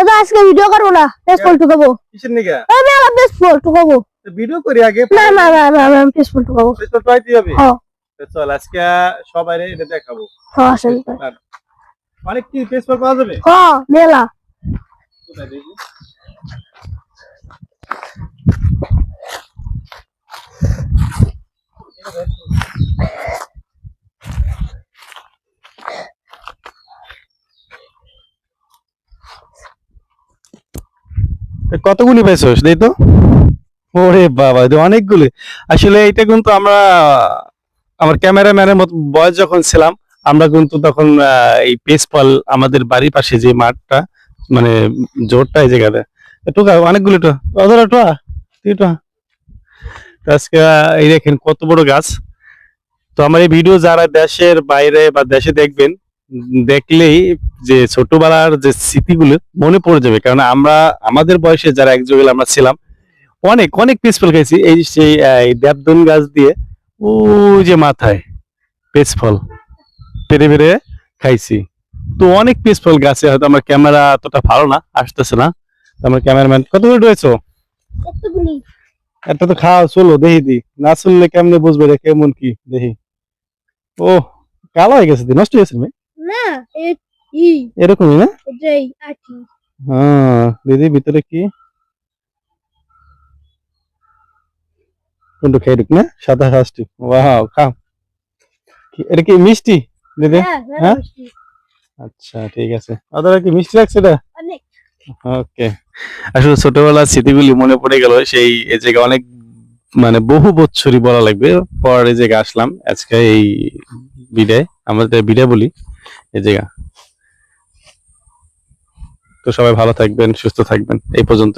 দাদা আজকে ভিডিও করব না, বেসবল ঠুকাবো। কিসের নিগা? আমি আবার বেসবল ঠুকাবো। ভিডিও করি আগে। না না না না আমি বেসবল ঠুকাবো। বেসবল ট্রাইতে হবে। হ্যাঁ চল আজকে সবাইরে এটা দেখাবো। হ্যাঁ আসেন। অনেক কি বেসবল পাওয়া যাবে? হ্যাঁ মেলা। কোথায় দেখি? কতগুলি পাইছস দেই তো? ওরে বাবা এটা অনেকগুলি। আসলে এটা কিন্তু আমরা আমার ক্যামেরাম্যানের মতো বয়স যখন ছিলাম আমরা কিন্তু তখন এই বেসবল আমাদের বাড়ির পাশে যে মাঠটা মানে জোরটা এই জায়গাতে টোকা অনেকগুলি টো অধরা টোয়া টোয়া আজকে এই দেখেন কত বড় গাছ। তো আমার এই ভিডিও যারা দেশের বাইরে বা দেশে দেখবেন দেখলেই যে ছোটবেলার যে স্মৃতিগুলো মনে পড়ে যাবে, কারণ আমরা আমাদের বয়সে যারা এক যুগে আমরা ছিলাম অনেক অনেক পিসফল খাইছি এই সেই এই দেবদুন গাছ দিয়ে ও যে মাথায় পিসফল পেরে পেরে খাইছি। তো অনেক পিসফল গাছে হয়তো আমার ক্যামেরা এতটা ভালো না আসতেছে না, তো আমার ক্যামেরাম্যান কত করে রয়েছে কতগুলি? একটা তো খাওয়া চলো দেখি দি, না চললে কেমনে বুঝবে রে কেমন কি দেখি। ও কালো হয়ে গেছে, নষ্ট হয়ে গেছে ভাই। না এরকমই না? এটাই আটি। হ্যাঁ দিদি ভিতরে কি কোনটা খেয়ে ঢুক না সাদা হাঁসটি, ওয়াও খাও। এটা কি মিষ্টি দিদি? হ্যাঁ আচ্ছা ঠিক আছে। ওদের কি মিষ্টি লাগছে এটা? অনেক। ওকে। আসলে ছোটবেলার স্মৃতিগুলি মনে পড়ে গেল সেই এই জায়গা অনেক মানে বহু বছরই বলা লাগবে পর এই জায়গা আসলাম আজকে এই বিদায় আমাদের বিদায় বলি এই জায়গা। তো সবাই ভালো থাকবেন সুস্থ থাকবেন এই পর্যন্ত।